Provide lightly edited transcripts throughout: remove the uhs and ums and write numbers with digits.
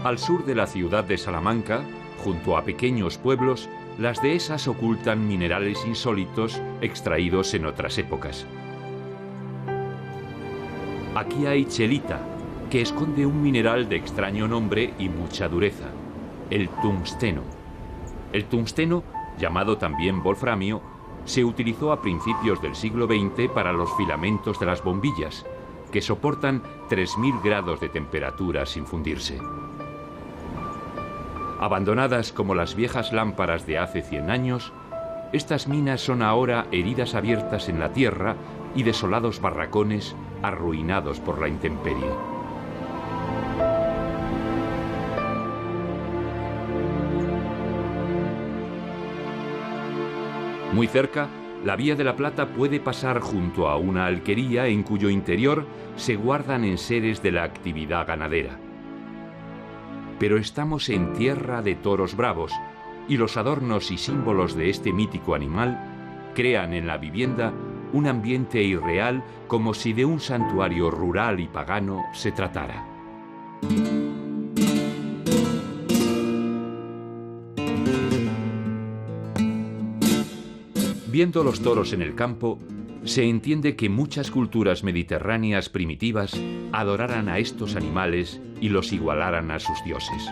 Al sur de la ciudad de Salamanca, junto a pequeños pueblos, las dehesas ocultan minerales insólitos extraídos en otras épocas. Aquí hay chelita, que esconde un mineral de extraño nombre y mucha dureza, el tungsteno. El tungsteno, llamado también wolframio, se utilizó a principios del siglo XX para los filamentos de las bombillas, que soportan 3000 grados de temperatura sin fundirse. Abandonadas como las viejas lámparas de hace 100 años, estas minas son ahora heridas abiertas en la tierra y desolados barracones arruinados por la intemperie. Muy cerca, la Vía de la Plata puede pasar junto a una alquería en cuyo interior se guardan enseres de la actividad ganadera. Pero estamos en tierra de toros bravos y los adornos y símbolos de este mítico animal crean en la vivienda un ambiente irreal como si de un santuario rural y pagano se tratara. Viendo los toros en el campo, se entiende que muchas culturas mediterráneas primitivas adoraran a estos animales y los igualaran a sus dioses.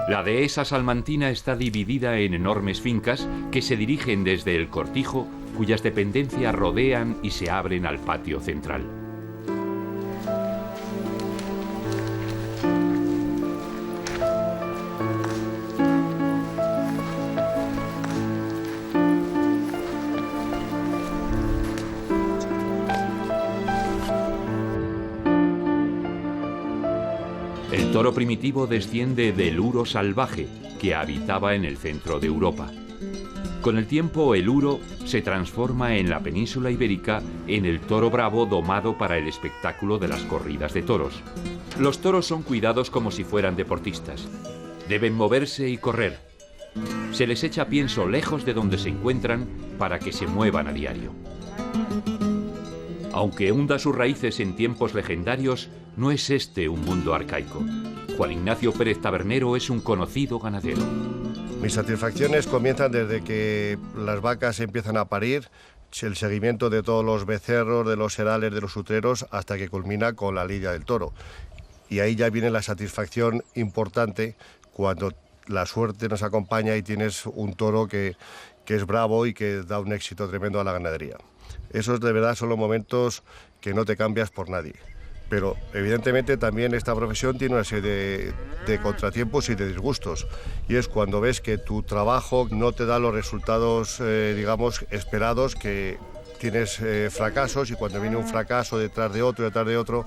La dehesa salmantina está dividida en enormes fincas que se dirigen desde el cortijo, cuyas dependencias rodean y se abren al patio central. El toro primitivo desciende del uro salvaje, que habitaba en el centro de Europa. Con el tiempo, el uro se transforma en la península ibérica en el toro bravo domado para el espectáculo de las corridas de toros. Los toros son cuidados como si fueran deportistas. Deben moverse y correr. Se les echa pienso lejos de donde se encuentran para que se muevan a diario. Aunque hunda sus raíces en tiempos legendarios, no es este un mundo arcaico. Juan Ignacio Pérez Tabernero es un conocido ganadero. Mis satisfacciones comienzan desde que las vacas empiezan a parir, el seguimiento de todos los becerros, de los serales, de los utreros, hasta que culmina con la lidia del toro. Y ahí ya viene la satisfacción importante cuando la suerte nos acompaña y tienes un toro que es bravo y que da un éxito tremendo a la ganadería. Esos de verdad son los momentos que no te cambias por nadie. Pero evidentemente también esta profesión tiene una serie de contratiempos y de disgustos. Y es cuando ves que tu trabajo no te da los resultados, digamos, esperados, que tienes fracasos, y cuando viene un fracaso detrás de otro,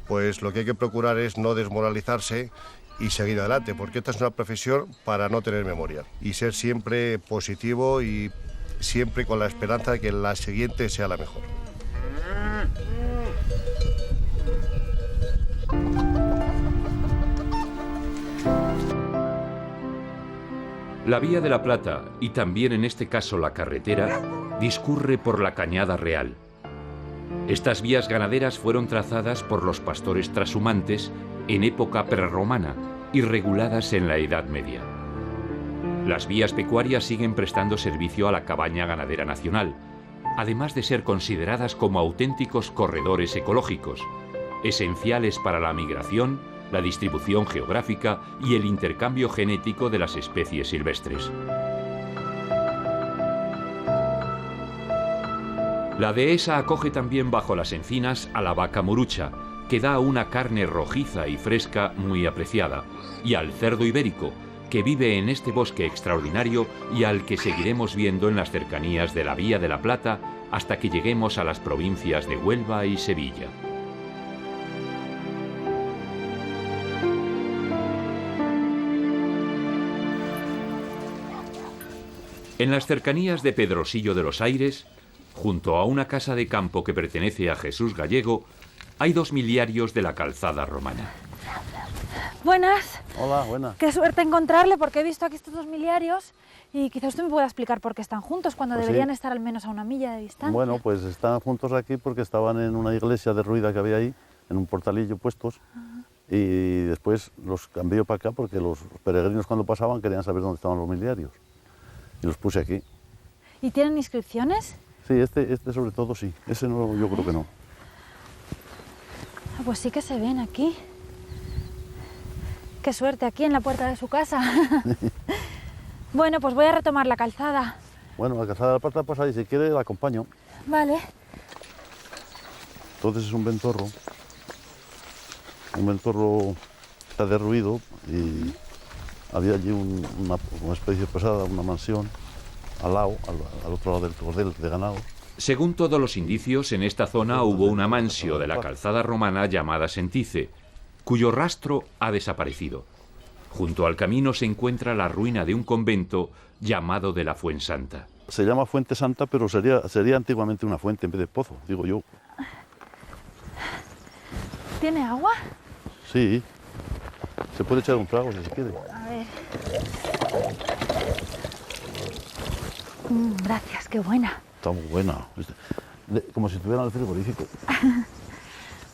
pues lo que hay que procurar es no desmoralizarse y seguir adelante, porque esta es una profesión para no tener memoria y ser siempre positivo y siempre con la esperanza de que la siguiente sea la mejor. La Vía de la Plata, y también en este caso la carretera, discurre por la Cañada Real. Estas vías ganaderas fueron trazadas por los pastores trashumantes en época prerromana y reguladas en la Edad Media. Las vías pecuarias siguen prestando servicio a la cabaña ganadera nacional, además de ser consideradas como auténticos corredores ecológicos, esenciales para la migración, la distribución geográfica y el intercambio genético de las especies silvestres. La dehesa acoge también bajo las encinas a la vaca morucha, que da una carne rojiza y fresca muy apreciada, y al cerdo ibérico, que vive en este bosque extraordinario y al que seguiremos viendo en las cercanías de la Vía de la Plata hasta que lleguemos a las provincias de Huelva y Sevilla. En las cercanías de Pedrosillo de los Aires, junto a una casa de campo que pertenece a Jesús Gallego, hay 2 miliarios de la calzada romana. Buenas. Hola, buena. Qué suerte encontrarle, porque he visto aquí estos dos miliarios y quizá usted me pueda explicar por qué están juntos cuando Pues deberían sí. estar al menos a una milla de distancia. Bueno, pues están juntos aquí porque estaban en una iglesia derruida que había ahí, en un portalillo puestos, y después los cambié para acá porque los peregrinos cuando pasaban querían saber dónde estaban los miliarios. Y los puse aquí. ¿Y tienen inscripciones? Sí, este sobre todo sí, ese no, yo creo que no. Ah, pues sí que se ven aquí. Qué suerte, aquí en la puerta de su casa. Bueno, pues voy a retomar la calzada. Bueno, la calzada de la plata, pues ahí, si quiere, la acompaño. Vale. Entonces es un ventorro está derruido y había allí una especie pesada, una mansión, al lado, al otro lado del cordel de ganado. Según todos los indicios, en esta zona hubo una mansio de la calzada romana llamada Sentice, cuyo rastro ha desaparecido. Junto al camino se encuentra la ruina de un convento llamado de la Fuensanta. Se llama Fuente Santa, pero sería antiguamente una fuente en vez de pozo, digo yo. ¿Tiene agua? Sí, se puede echar un trago si se quiere. A ver. Gracias, qué buena. Está muy buena, como si estuviera en el frigorífico.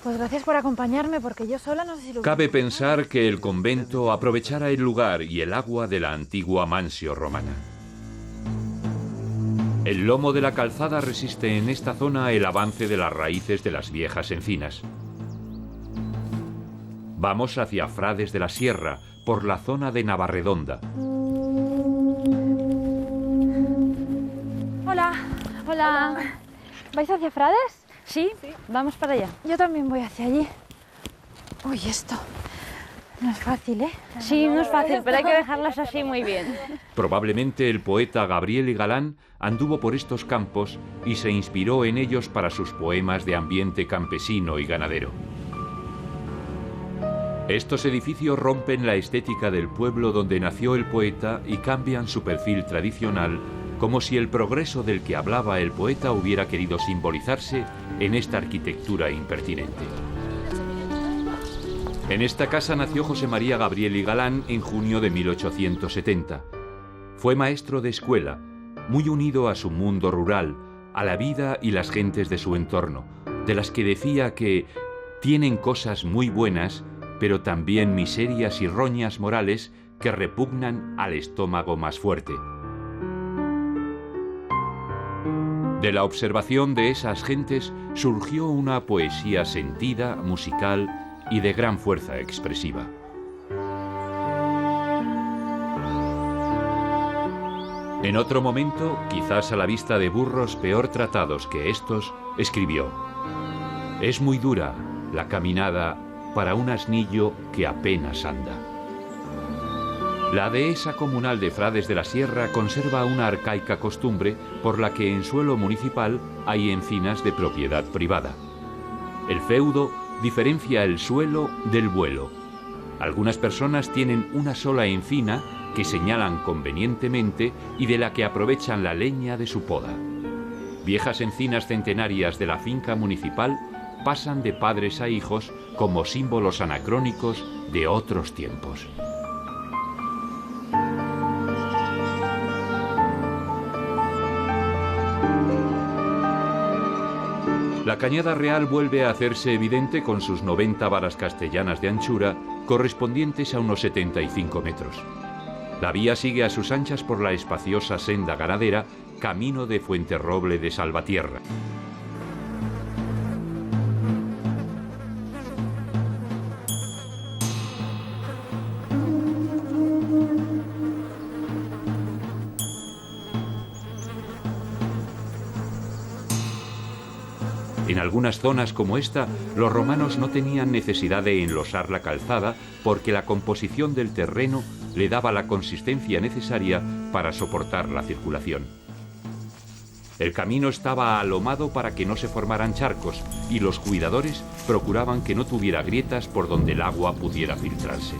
Pues gracias por acompañarme, porque yo sola no sé si lo... Cabe pensar que el convento aprovechara el lugar y el agua de la antigua mansio romana. El lomo de la calzada resiste en esta zona el avance de las raíces de las viejas encinas. Vamos hacia Frades de la Sierra, por la zona de Navarredonda. Hola. Hola. ¿Vais hacia Frades? ¿Sí? Vamos para allá. Yo también voy hacia allí. Uy, esto no es fácil, ¿eh? Sí, no es fácil, pero hay que dejarlas así muy bien. Probablemente el poeta Gabriel Galán anduvo por estos campos y se inspiró en ellos para sus poemas de ambiente campesino y ganadero. Estos edificios rompen la estética del pueblo donde nació el poeta y cambian su perfil tradicional, como si el progreso del que hablaba el poeta hubiera querido simbolizarse en esta arquitectura impertinente. En esta casa nació José María Gabriel y Galán en junio de 1870. Fue maestro de escuela, muy unido a su mundo rural, a la vida y las gentes de su entorno, de las que decía que tienen cosas muy buenas, pero también miserias y roñas morales que repugnan al estómago más fuerte. De la observación de esas gentes surgió una poesía sentida, musical y de gran fuerza expresiva. En otro momento, quizás a la vista de burros peor tratados que estos, escribió: «Es muy dura la caminada para un asnillo que apenas anda». La dehesa comunal de Frades de la Sierra conserva una arcaica costumbre por la que en suelo municipal hay encinas de propiedad privada. El feudo diferencia el suelo del vuelo. Algunas personas tienen una sola encina que señalan convenientemente y de la que aprovechan la leña de su poda. Viejas encinas centenarias de la finca municipal pasan de padres a hijos como símbolos anacrónicos de otros tiempos. La Cañada Real vuelve a hacerse evidente con sus 90 varas castellanas de anchura, correspondientes a unos 75 metros. La vía sigue a sus anchas por la espaciosa senda ganadera, camino de Fuenterroble de Salvatierra. En algunas zonas como esta, los romanos no tenían necesidad de enlosar la calzada porque la composición del terreno le daba la consistencia necesaria para soportar la circulación. El camino estaba alomado para que no se formaran charcos y los cuidadores procuraban que no tuviera grietas por donde el agua pudiera filtrarse.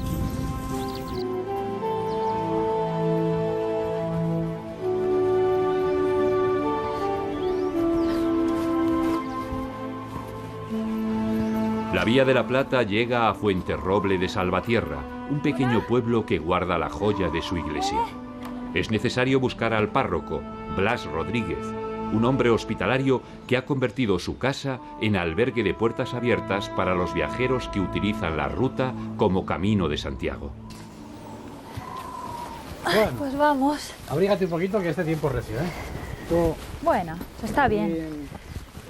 La Vía de la Plata llega a Fuenterroble de Salvatierra, un pequeño pueblo que guarda la joya de su iglesia. Es necesario buscar al párroco, Blas Rodríguez, un hombre hospitalario que ha convertido su casa en albergue de puertas abiertas para los viajeros que utilizan la ruta como Camino de Santiago. Ay, pues vamos. Abrígate un poquito que este tiempo es recio, ¿eh? Tú, Bueno, está bien. en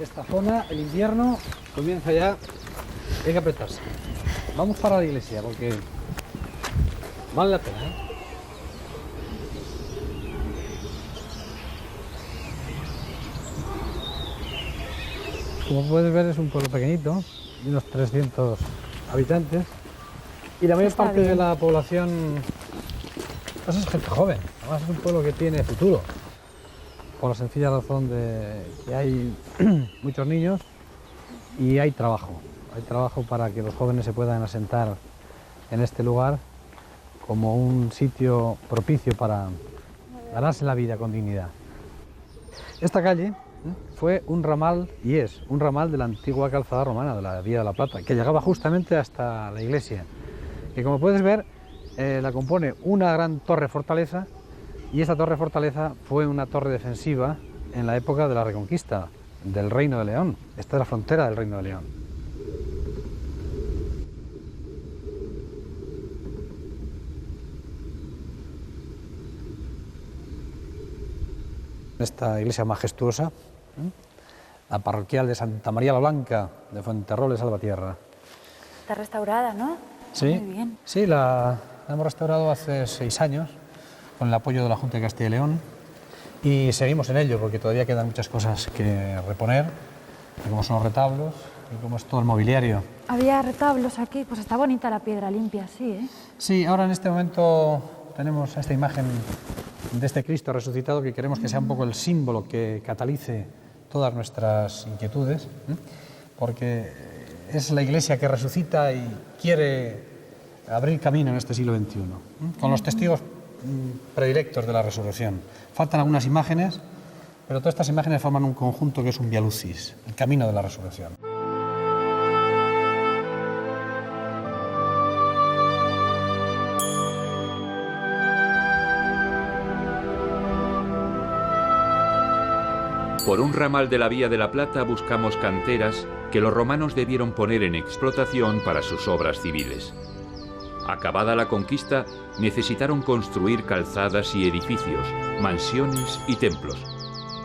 esta zona, el invierno comienza ya, hay que apretarse. Vamos para la iglesia porque vale la pena, ¿eh? Como puedes ver, es un pueblo pequeñito, de unos 300 habitantes, y la mayor Está parte de bien. la población pues es gente joven. Además es un pueblo que tiene futuro, por la sencilla razón de que hay muchos niños y hay trabajo. Hay trabajo para que los jóvenes se puedan asentar en este lugar como un sitio propicio para ganarse la vida con dignidad. Esta calle fue un ramal, y es un ramal de la antigua calzada romana, de la Vía de la Plata, que llegaba justamente hasta la iglesia. Y como puedes ver, la compone una gran torre fortaleza, y esa torre fortaleza fue una torre defensiva en la época de la Reconquista del Reino de León. Esta es la frontera del Reino de León. Esta iglesia majestuosa, la parroquial de Santa María la Blanca de Fuenterrobles, Salvatierra. Está restaurada, ¿no? Sí, Muy bien. sí, la hemos restaurado hace 6 años con el apoyo de la Junta de Castilla y León y seguimos en ello porque todavía quedan muchas cosas que reponer, como son los retablos y como es todo el mobiliario. Había retablos aquí, pues está bonita la piedra limpia, sí, ¿eh? Sí, ahora en este momento tenemos esta imagen de este Cristo resucitado que queremos que sea un poco el símbolo que catalice todas nuestras inquietudes, porque es la Iglesia que resucita y quiere abrir camino en este siglo XXI, con los testigos predilectos de la resurrección. Faltan algunas imágenes, pero todas estas imágenes forman un conjunto que es un Via Lucis, el camino de la resurrección. Por un ramal de la Vía de la Plata buscamos canteras que los romanos debieron poner en explotación para sus obras civiles. Acabada la conquista, necesitaron construir calzadas y edificios, mansiones y templos.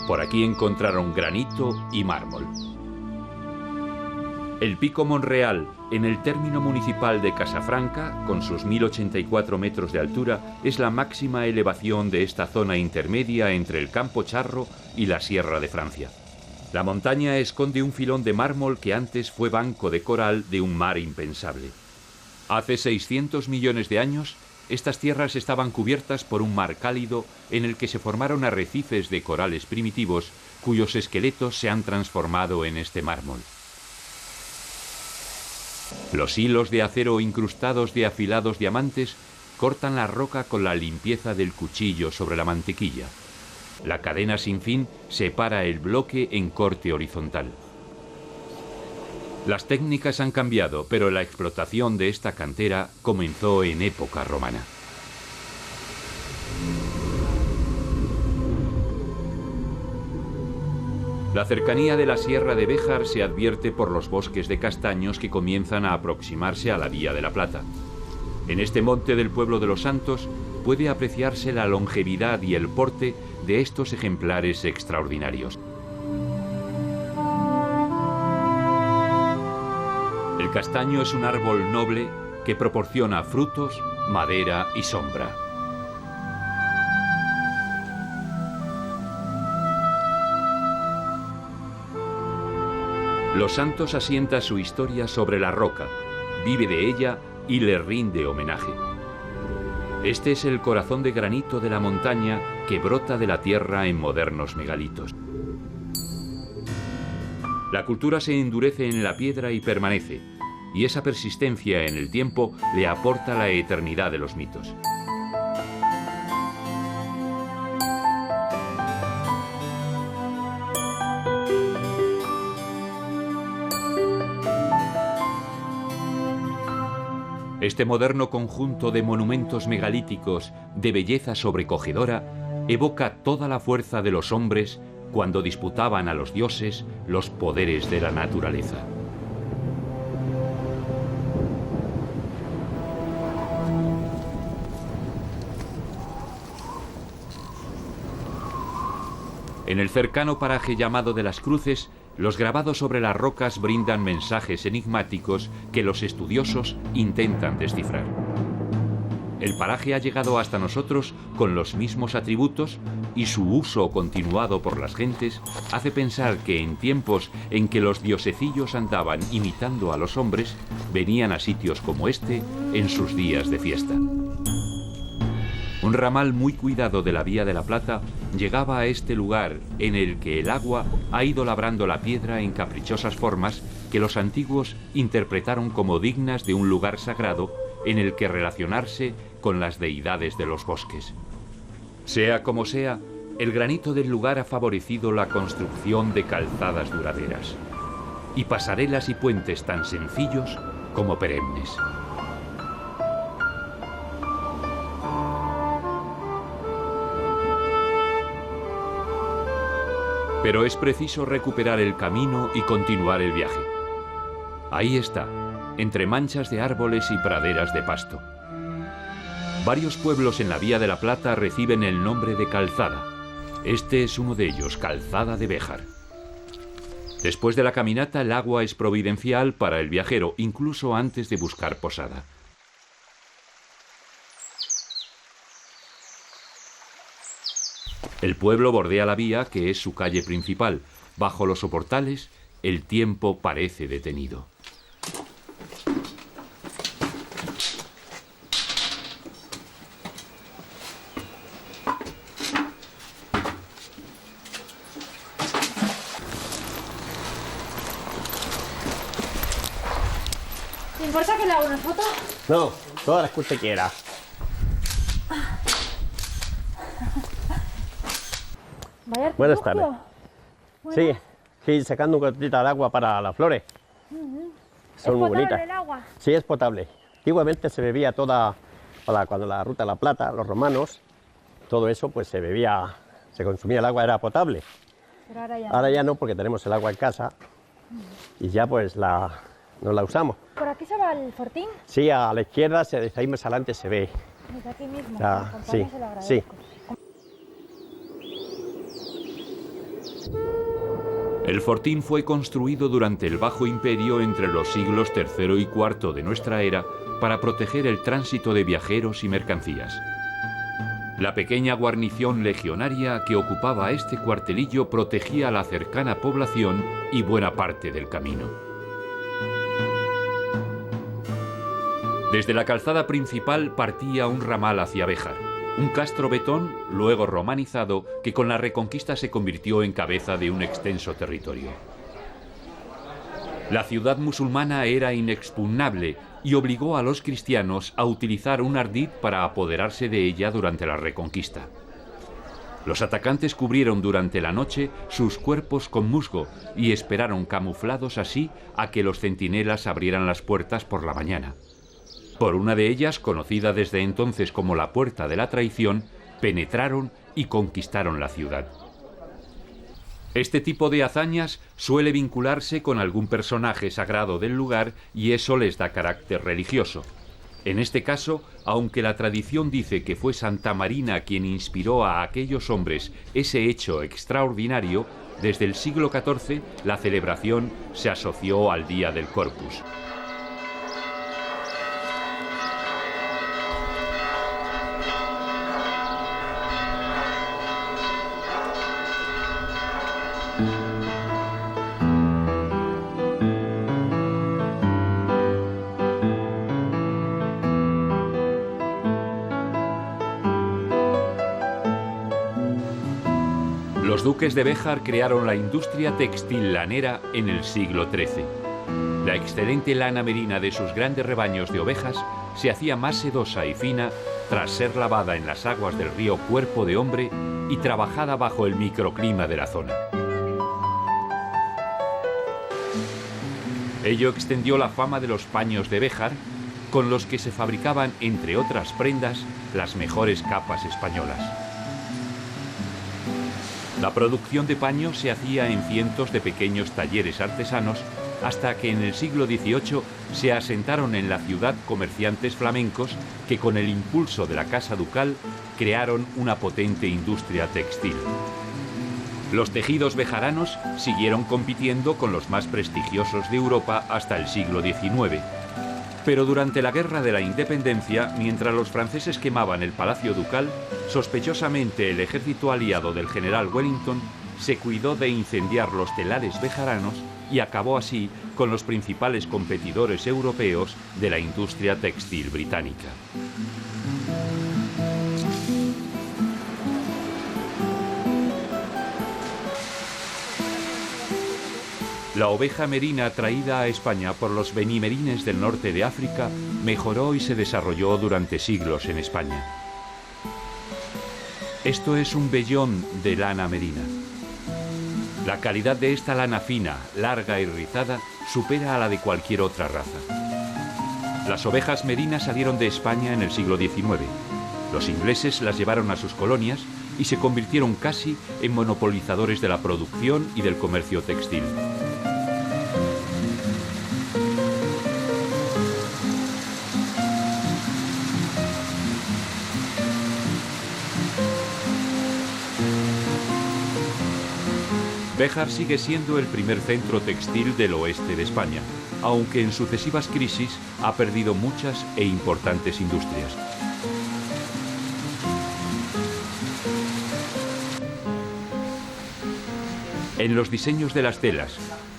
Por aquí encontraron granito y mármol. El Pico Monreal, en el término municipal de Casafranca, con sus 1084 metros de altura, es la máxima elevación de esta zona intermedia entre el Campo Charro y la Sierra de Francia. La montaña esconde un filón de mármol que antes fue banco de coral de un mar impensable. Hace 600 millones de años, estas tierras estaban cubiertas por un mar cálido en el que se formaron arrecifes de corales primitivos cuyos esqueletos se han transformado en este mármol. Los hilos de acero incrustados de afilados diamantes cortan la roca con la limpieza del cuchillo sobre la mantequilla. La cadena sin fin separa el bloque en corte horizontal. Las técnicas han cambiado, pero la explotación de esta cantera comenzó en época romana. La cercanía de la Sierra de Béjar se advierte por los bosques de castaños que comienzan a aproximarse a la Vía de la Plata. En este monte del pueblo de los Santos puede apreciarse la longevidad y el porte de estos ejemplares extraordinarios. El castaño es un árbol noble que proporciona frutos, madera y sombra. Los Santos asienta su historia sobre la roca, vive de ella y le rinde homenaje. Este es el corazón de granito de la montaña que brota de la tierra en modernos megalitos. La cultura se endurece en la piedra y permanece, y esa persistencia en el tiempo le aporta la eternidad de los mitos. Este moderno conjunto de monumentos megalíticos de belleza sobrecogedora evoca toda la fuerza de los hombres cuando disputaban a los dioses los poderes de la naturaleza. En el cercano paraje llamado de las Cruces, los grabados sobre las rocas brindan mensajes enigmáticos que los estudiosos intentan descifrar. El paraje ha llegado hasta nosotros con los mismos atributos y su uso continuado por las gentes hace pensar que en tiempos en que los diosecillos andaban imitando a los hombres, venían a sitios como este en sus días de fiesta. Un ramal muy cuidado de la Vía de la Plata llegaba a este lugar en el que el agua ha ido labrando la piedra en caprichosas formas que los antiguos interpretaron como dignas de un lugar sagrado en el que relacionarse con las deidades de los bosques. Sea como sea, el granito del lugar ha favorecido la construcción de calzadas duraderas y pasarelas y puentes tan sencillos como perennes. Pero es preciso recuperar el camino y continuar el viaje. Ahí está, entre manchas de árboles y praderas de pasto. Varios pueblos en la Vía de la Plata reciben el nombre de Calzada. Este es uno de ellos, Calzada de Béjar. Después de la caminata, el agua es providencial para el viajero, incluso antes de buscar posada. El pueblo bordea la vía, que es su calle principal. Bajo los soportales, el tiempo parece detenido. ¿Te importa que le haga una foto? No, todas las que usted quiera. Vaya Buenas artilugio. tardes. Sí, sacando un gotita de agua para las flores. Son muy bonitas. el agua? Sí, es potable. Antiguamente se bebía toda, cuando la Ruta de la Plata, los romanos, todo eso pues se bebía, se consumía el agua, era potable. Pero ahora ya. Ahora ya no, porque tenemos el agua en casa y ya pues no la usamos. ¿Por aquí se va el fortín? Sí, a la izquierda, desde ahí más adelante se ve. Desde aquí mismo. Ah, Antonio, sí, se lo agradezco. sí. El fortín fue construido durante el Bajo Imperio entre los siglos III y IV de nuestra era para proteger el tránsito de viajeros y mercancías. La pequeña guarnición legionaria que ocupaba este cuartelillo protegía la cercana población y buena parte del camino. Desde la calzada principal partía un ramal hacia Béjar, un castro betón, luego romanizado, que con la Reconquista se convirtió en cabeza de un extenso territorio. La ciudad musulmana era inexpugnable y obligó a los cristianos a utilizar un ardid para apoderarse de ella durante la Reconquista. Los atacantes cubrieron durante la noche sus cuerpos con musgo y esperaron camuflados así a que los centinelas abrieran las puertas por la mañana. Por una de ellas, conocida desde entonces como la Puerta de la Traición, penetraron y conquistaron la ciudad. Este tipo de hazañas suele vincularse con algún personaje sagrado del lugar y eso les da carácter religioso. En este caso, aunque la tradición dice que fue Santa Marina quien inspiró a aquellos hombres ese hecho extraordinario, desde el siglo XIV la celebración se asoció al Día del Corpus. Los duques de Béjar crearon la industria textil lanera en el siglo XIII. La excelente lana merina de sus grandes rebaños de ovejas se hacía más sedosa y fina tras ser lavada en las aguas del río Cuerpo de Hombre y trabajada bajo el microclima de la zona. Ello extendió la fama de los paños de Béjar, con los que se fabricaban, entre otras prendas, las mejores capas españolas. La producción de paño se hacía en cientos de pequeños talleres artesanos hasta que en el siglo XVIII se asentaron en la ciudad comerciantes flamencos que, con el impulso de la Casa Ducal, crearon una potente industria textil. Los tejidos bejaranos siguieron compitiendo con los más prestigiosos de Europa hasta el siglo XIX. Pero durante la Guerra de la Independencia, mientras los franceses quemaban el Palacio Ducal, sospechosamente el ejército aliado del general Wellington se cuidó de incendiar los telares bejaranos y acabó así con los principales competidores europeos de la industria textil británica. La oveja merina traída a España por los benimerines del norte de África mejoró y se desarrolló durante siglos en España. Esto es un vellón de lana merina. La calidad de esta lana fina, larga y rizada supera a la de cualquier otra raza. Las ovejas merinas salieron de España en el siglo XIX. Los ingleses las llevaron a sus colonias y se convirtieron casi en monopolizadores de la producción y del comercio textil. Béjar sigue siendo el primer centro textil del oeste de España, aunque en sucesivas crisis ha perdido muchas e importantes industrias. En los diseños de las telas,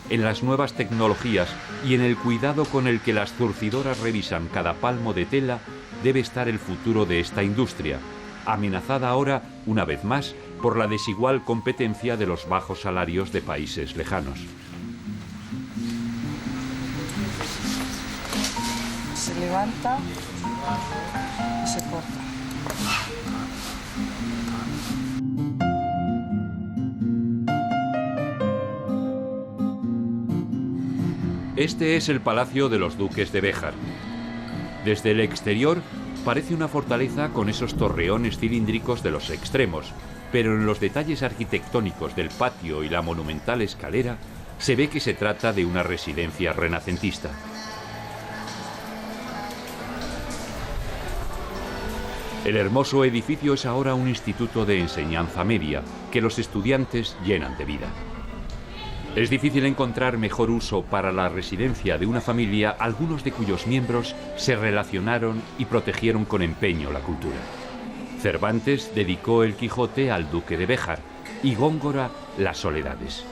en las nuevas tecnologías y en el cuidado con el que las zurcidoras revisan cada palmo de tela debe estar el futuro de esta industria, amenazada ahora, una vez más, por la desigual competencia de los bajos salarios de países lejanos. Se levanta y se corta. Este es el Palacio de los Duques de Béjar. Desde el exterior parece una fortaleza con esos torreones cilíndricos de los extremos, pero en los detalles arquitectónicos del patio y la monumental escalera se ve que se trata de una residencia renacentista. El hermoso edificio es ahora un instituto de enseñanza media que los estudiantes llenan de vida. Es difícil encontrar mejor uso para la residencia de una familia, algunos de cuyos miembros se relacionaron y protegieron con empeño la cultura. Cervantes dedicó el Quijote al duque de Béjar y Góngora las Soledades.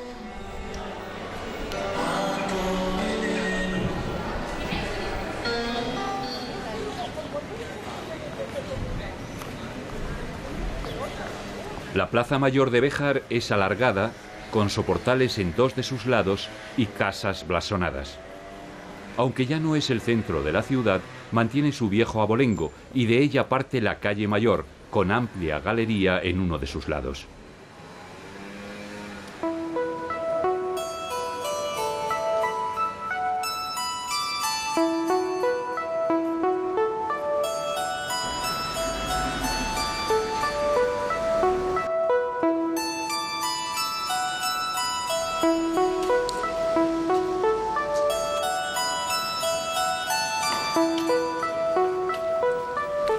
La Plaza Mayor de Béjar es alargada, con soportales en dos de sus lados y casas blasonadas. Aunque ya no es el centro de la ciudad, mantiene su viejo abolengo y de ella parte la calle Mayor, con amplia galería en uno de sus lados.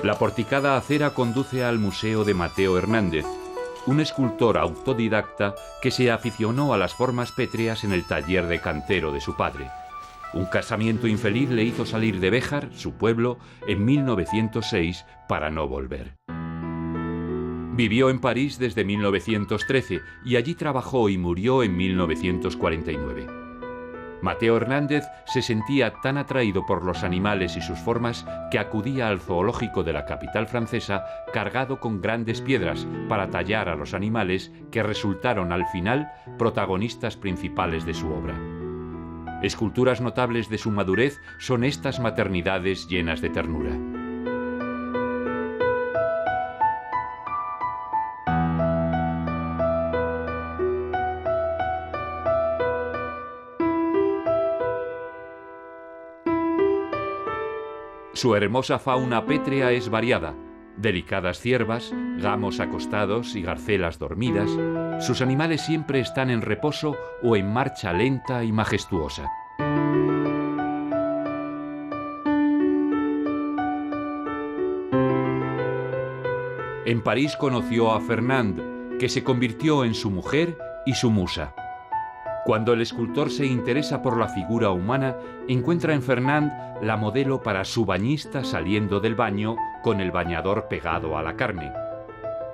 La porticada acera conduce al Museo de Mateo Hernández, un escultor autodidacta que se aficionó a las formas pétreas en el taller de cantero de su padre. Un casamiento infeliz le hizo salir de Béjar, su pueblo, en 1906 para no volver. Vivió en París desde 1913 y allí trabajó y murió en 1949. Mateo Hernández se sentía tan atraído por los animales y sus formas que acudía al zoológico de la capital francesa cargado con grandes piedras para tallar a los animales que resultaron al final protagonistas principales de su obra. Esculturas notables de su madurez son estas maternidades llenas de ternura. Su hermosa fauna pétrea es variada. Delicadas ciervas, gamos acostados y garcelas dormidas, sus animales siempre están en reposo o en marcha lenta y majestuosa. En París conoció a Fernand, que se convirtió en su mujer y su musa. Cuando el escultor se interesa por la figura humana, encuentra en Fernand la modelo para su bañista saliendo del baño con el bañador pegado a la carne.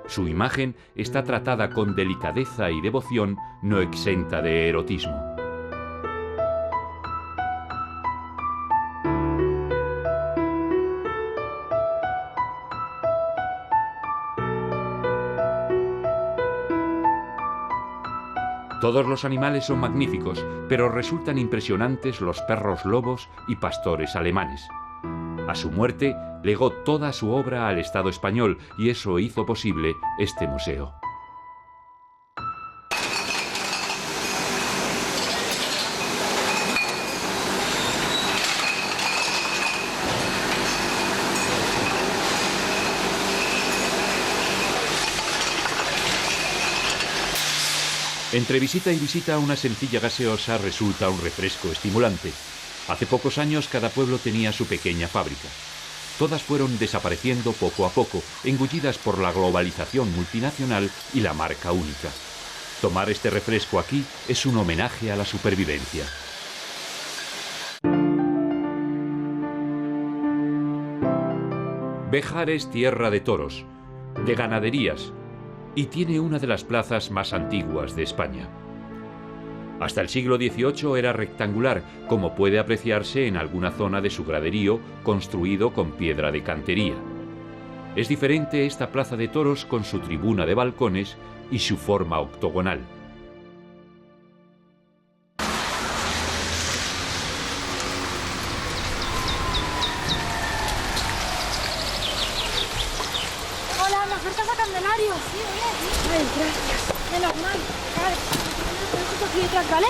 Su imagen está tratada con delicadeza y devoción, no exenta de erotismo. Todos los animales son magníficos, pero resultan impresionantes los perros lobos y pastores alemanes. A su muerte, legó toda su obra al Estado español y eso hizo posible este museo. Entre visita y visita, una sencilla gaseosa resulta un refresco estimulante. Hace pocos años cada pueblo tenía su pequeña fábrica. Todas fueron desapareciendo poco a poco, engullidas por la globalización multinacional y la marca única. Tomar este refresco aquí es un homenaje a la supervivencia. Béjar es tierra de toros, de ganaderías, y tiene una de las plazas más antiguas de España. Hasta el siglo XVIII era rectangular, como puede apreciarse en alguna zona de su graderío construido con piedra de cantería. Es diferente esta plaza de toros con su tribuna de balcones y su forma octogonal. Hola, ¿me acercas a Candelario? Sí, voy aquí. Ay, gracias. Menos mal. Vale, necesito aquí detrás, ¿vale?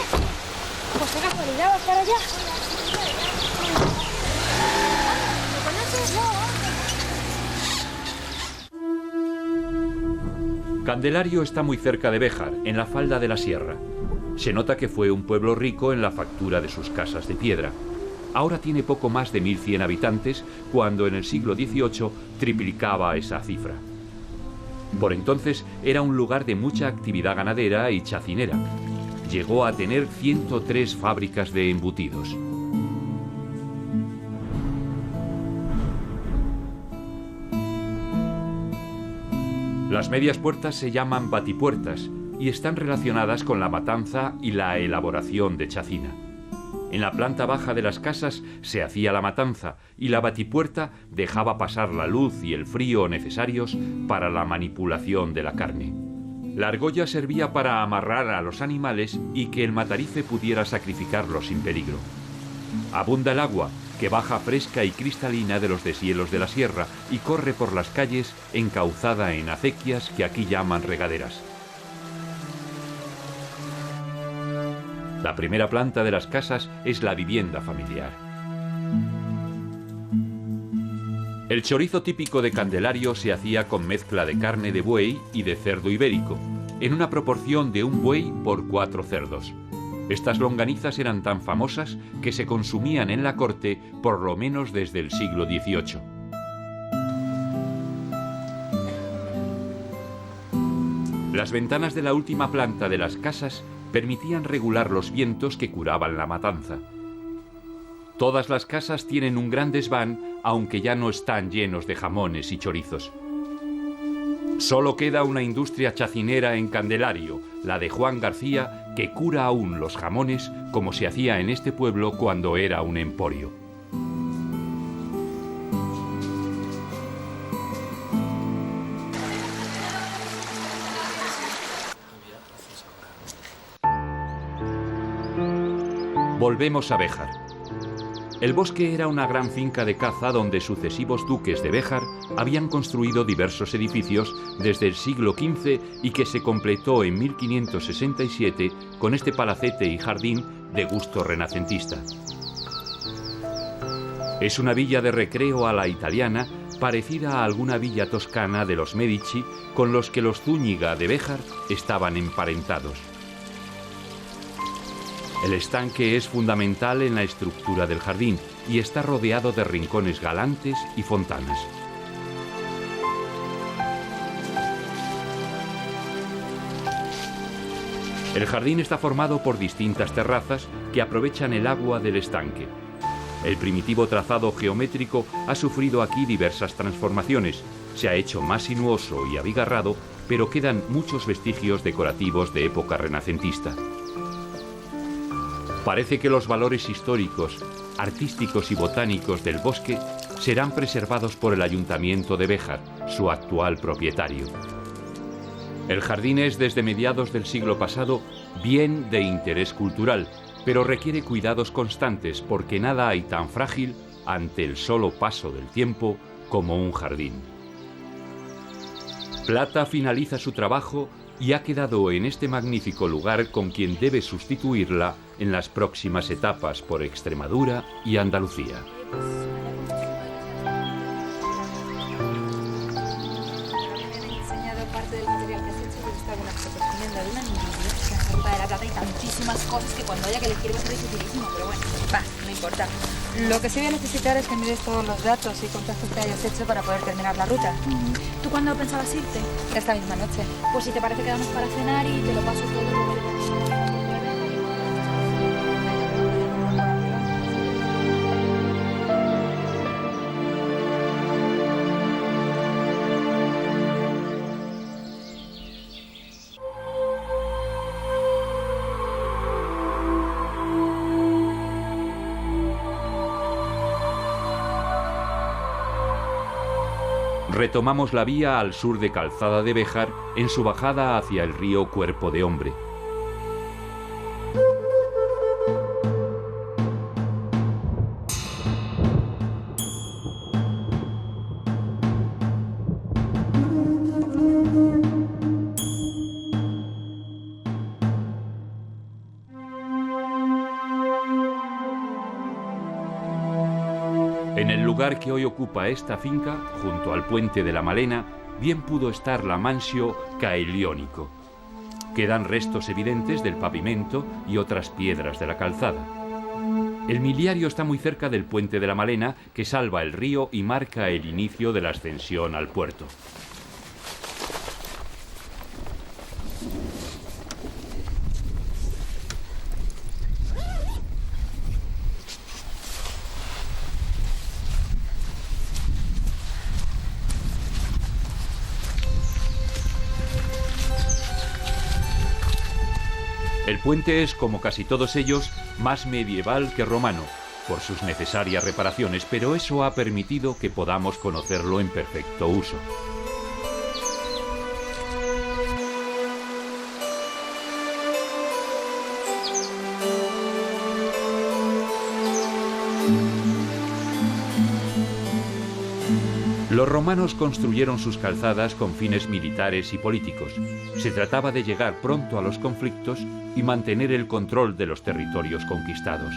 Pues qué casualidad, ¿vas para allá? ¿Me conoces? No. Candelario está muy cerca de Béjar, en la falda de la sierra. Se nota que fue un pueblo rico en la factura de sus casas de piedra. Ahora tiene poco más de 1.100 habitantes, cuando en el siglo XVIII triplicaba esa cifra. Por entonces era un lugar de mucha actividad ganadera y chacinera. Llegó a tener 103 fábricas de embutidos. Las medias puertas se llaman batipuertas y están relacionadas con la matanza y la elaboración de chacina. En la planta baja de las casas se hacía la matanza y la batipuerta dejaba pasar la luz y el frío necesarios para la manipulación de la carne. La argolla servía para amarrar a los animales y que el matarife pudiera sacrificarlos sin peligro. Abunda el agua, que baja fresca y cristalina de los deshielos de la sierra y corre por las calles encauzada en acequias que aquí llaman regaderas. La primera planta de las casas es la vivienda familiar. El chorizo típico de Candelario se hacía con mezcla de carne de buey y de cerdo ibérico, en una proporción de un buey por 4 cerdos. Estas longanizas eran tan famosas que se consumían en la corte por lo menos desde el siglo XVIII. Las ventanas de la última planta de las casas permitían regular los vientos que curaban la matanza. Todas las casas tienen un gran desván, aunque ya no están llenos de jamones y chorizos. Solo queda una industria chacinera en Candelario, la de Juan García, que cura aún los jamones como se hacía en este pueblo cuando era un emporio. Volvemos a Béjar. El bosque era una gran finca de caza donde sucesivos duques de Béjar habían construido diversos edificios desde el siglo XV y que se completó en 1567 con este palacete y jardín de gusto renacentista. Es una villa de recreo a la italiana, parecida a alguna villa toscana de los Medici, con los que los Zúñiga de Béjar estaban emparentados. El estanque es fundamental en la estructura del jardín y está rodeado de rincones galantes y fontanas. El jardín está formado por distintas terrazas que aprovechan el agua del estanque. El primitivo trazado geométrico ha sufrido aquí diversas transformaciones. Se ha hecho más sinuoso y abigarrado, pero quedan muchos vestigios decorativos de época renacentista. Parece que los valores históricos, artísticos y botánicos del bosque serán preservados por el Ayuntamiento de Béjar, su actual propietario. El jardín es desde mediados del siglo pasado bien de interés cultural, pero requiere cuidados constantes porque nada hay tan frágil ante el solo paso del tiempo como un jardín. Plata finaliza su trabajo y ha quedado en este magnífico lugar con quien debe sustituirla en las próximas etapas por Extremadura y Andalucía. Hay tantísimas cosas que cuando haya que elegir va a ser dificilísimo, pero bueno, va, no importa. Lo que sí voy a necesitar es que mires todos los datos y contactos que hayas hecho para poder terminar la ruta. ¿Tú cuándo pensabas irte? Esta misma noche. Pues si te parece quedamos para cenar y te lo paso todo. Retomamos la vía al sur de Calzada de Béjar en su bajada hacia el río Cuerpo de Hombre. En el lugar que hoy ocupa esta finca, junto al puente de la Malena, bien pudo estar la Mansio Caeliónico. Quedan restos evidentes del pavimento y otras piedras de la calzada. El miliario está muy cerca del puente de la Malena, que salva el río y marca el inicio de la ascensión al puerto. El puente es, como casi todos ellos, más medieval que romano, por sus necesarias reparaciones, pero eso ha permitido que podamos conocerlo en perfecto uso. Los romanos construyeron sus calzadas con fines militares y políticos. Se trataba de llegar pronto a los conflictos y mantener el control de los territorios conquistados.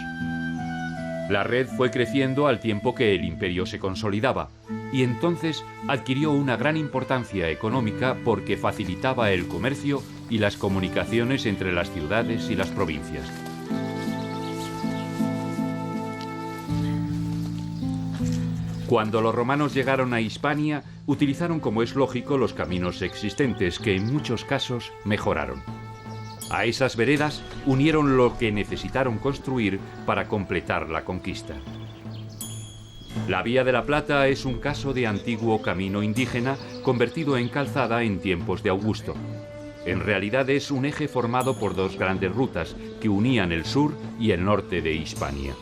La red fue creciendo al tiempo que el imperio se consolidaba y entonces adquirió una gran importancia económica porque facilitaba el comercio y las comunicaciones entre las ciudades y las provincias. Cuando los romanos llegaron a Hispania, utilizaron, como es lógico, los caminos existentes, que en muchos casos mejoraron. A esas veredas unieron lo que necesitaron construir para completar la conquista. La Vía de la Plata es un caso de antiguo camino indígena convertido en calzada en tiempos de Augusto. En realidad es un eje formado por dos grandes rutas que unían el sur y el norte de Hispania.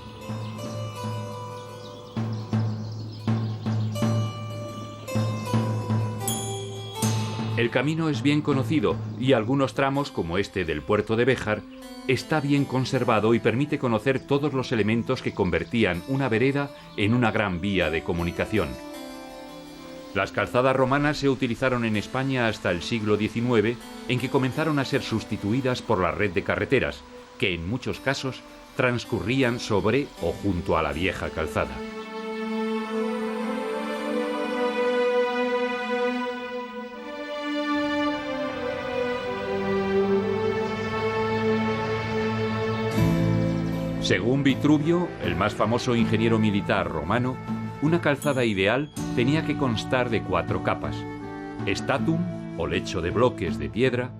El camino es bien conocido y algunos tramos, como este del puerto de Béjar, está bien conservado y permite conocer todos los elementos que convertían una vereda en una gran vía de comunicación. Las calzadas romanas se utilizaron en España hasta el siglo XIX, en que comenzaron a ser sustituidas por la red de carreteras, que en muchos casos transcurrían sobre o junto a la vieja calzada. Según Vitruvio, el más famoso ingeniero militar romano, una calzada ideal tenía que constar de 4 capas: stratum, o lecho de bloques de piedra;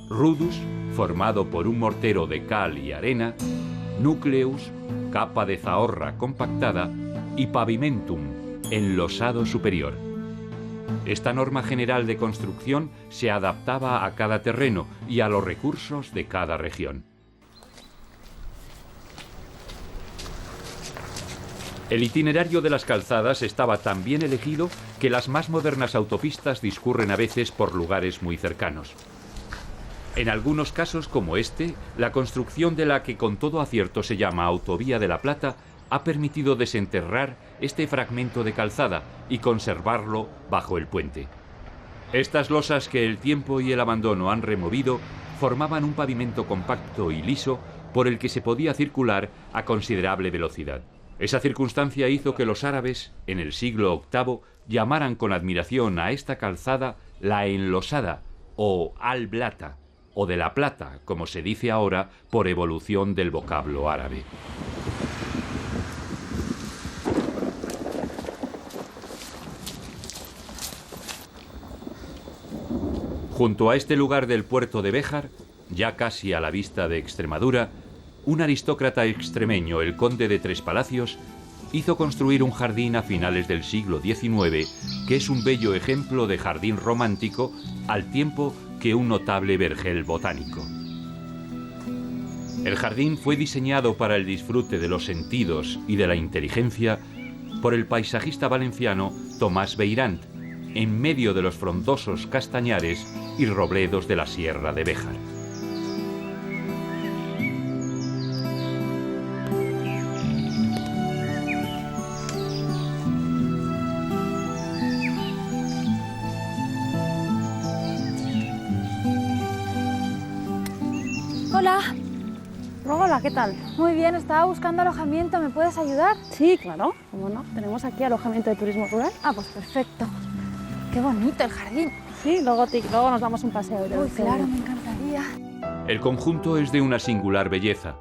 rudus, formado por un mortero de cal y arena; nucleus, capa de zahorra compactada; y pavimentum, enlosado superior. Esta norma general de construcción se adaptaba a cada terreno y a los recursos de cada región. El itinerario de las calzadas estaba tan bien elegido que las más modernas autopistas discurren a veces por lugares muy cercanos. En algunos casos, como este, la construcción de la que con todo acierto se llama Autovía de la Plata ha permitido desenterrar este fragmento de calzada y conservarlo bajo el puente. Estas losas que el tiempo y el abandono han removido formaban un pavimento compacto y liso por el que se podía circular a considerable velocidad. Esa circunstancia hizo que los árabes, en el siglo VIII, llamaran con admiración a esta calzada la enlosada o al-blata, o de la plata, como se dice ahora por evolución del vocablo árabe. Junto a este lugar del puerto de Béjar, ya casi a la vista de Extremadura, un aristócrata extremeño, el conde de Tres Palacios, hizo construir un jardín a finales del siglo XIX, que es un bello ejemplo de jardín romántico, al tiempo que un notable vergel botánico. El jardín fue diseñado para el disfrute de los sentidos y de la inteligencia por el paisajista valenciano Tomás Beirant, en medio de los frondosos castañares y robledos de la Sierra de Béjar. Hola. Hola, ¿qué tal? Muy bien, estaba buscando alojamiento, ¿me puedes ayudar? Sí, claro, cómo no. Tenemos aquí alojamiento de turismo rural. Ah, pues perfecto. Qué bonito el jardín. Sí, luego nos damos un paseo. Uy, claro, me encantaría. El conjunto es de una singular belleza.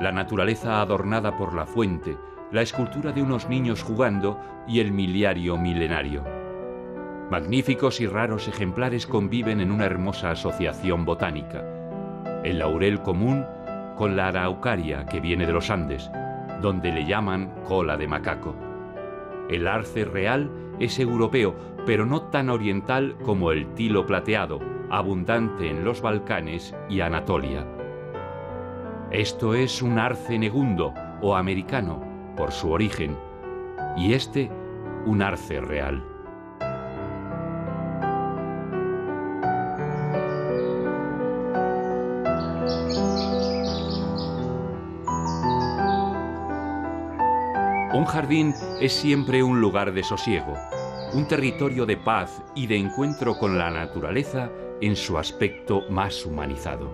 La naturaleza adornada por la fuente, la escultura de unos niños jugando y el miliario milenario. Magníficos y raros ejemplares conviven en una hermosa asociación botánica. El laurel común con la araucaria que viene de los Andes, donde le llaman cola de macaco. El arce real es europeo, pero no tan oriental como el tilo plateado, abundante en los Balcanes y Anatolia. Esto es un arce negundo o americano, por su origen, y este un arce real. Un jardín es siempre un lugar de sosiego, un territorio de paz y de encuentro con la naturaleza en su aspecto más humanizado.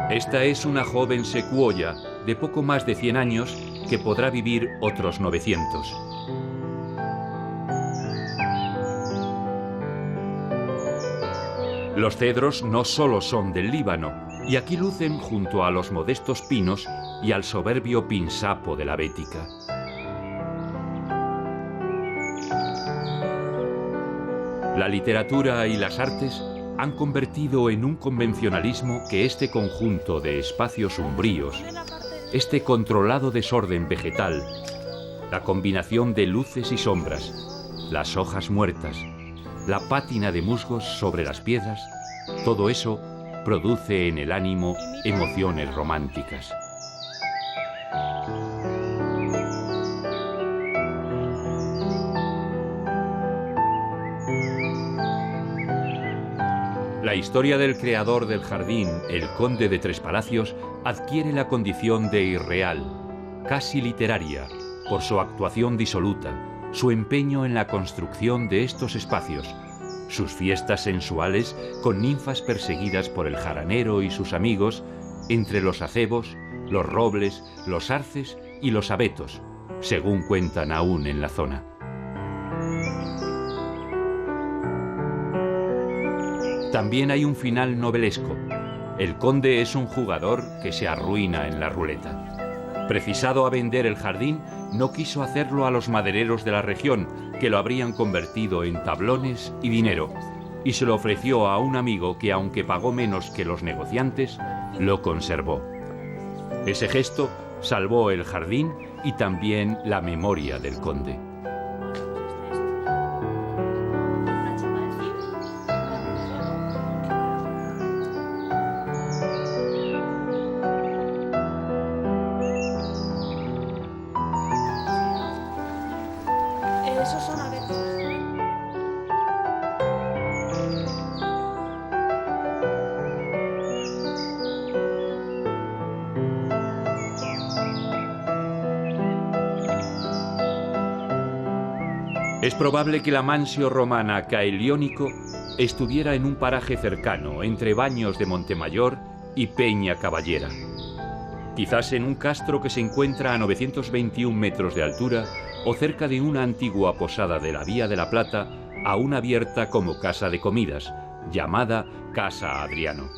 Esta es una joven secuoya de poco más de 100 años que podrá vivir otros 900. Los cedros no solo son del Líbano, y aquí lucen junto a los modestos pinos y al soberbio pinsapo de la Bética. La literatura y las artes han convertido en un convencionalismo que este conjunto de espacios umbríos, este controlado desorden vegetal, la combinación de luces y sombras, las hojas muertas, la pátina de musgos sobre las piedras, todo eso produce en el ánimo emociones románticas. La historia del creador del jardín, el conde de Tres Palacios, adquiere la condición de irreal, casi literaria, por su actuación disoluta, su empeño en la construcción de estos espacios, sus fiestas sensuales con ninfas perseguidas por el jaranero y sus amigos, entre los acebos, los robles, los arces y los abetos, según cuentan aún en la zona. También hay un final novelesco. El conde es un jugador que se arruina en la ruleta. Precisado a vender el jardín, no quiso hacerlo a los madereros de la región, que lo habrían convertido en tablones y dinero, y se lo ofreció a un amigo que, aunque pagó menos que los negociantes, lo conservó. Ese gesto salvó el jardín y también la memoria del conde. Esos son abejas. Es probable que la mansio romana Caeliónico estuviera en un paraje cercano, entre Baños de Montemayor y Peña Caballera. Quizás en un castro que se encuentra a 921 metros de altura o cerca de una antigua posada de la Vía de la Plata, aún abierta como casa de comidas, llamada Casa Adriano.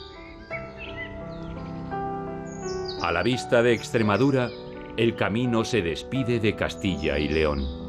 A la vista de Extremadura, el camino se despide de Castilla y León.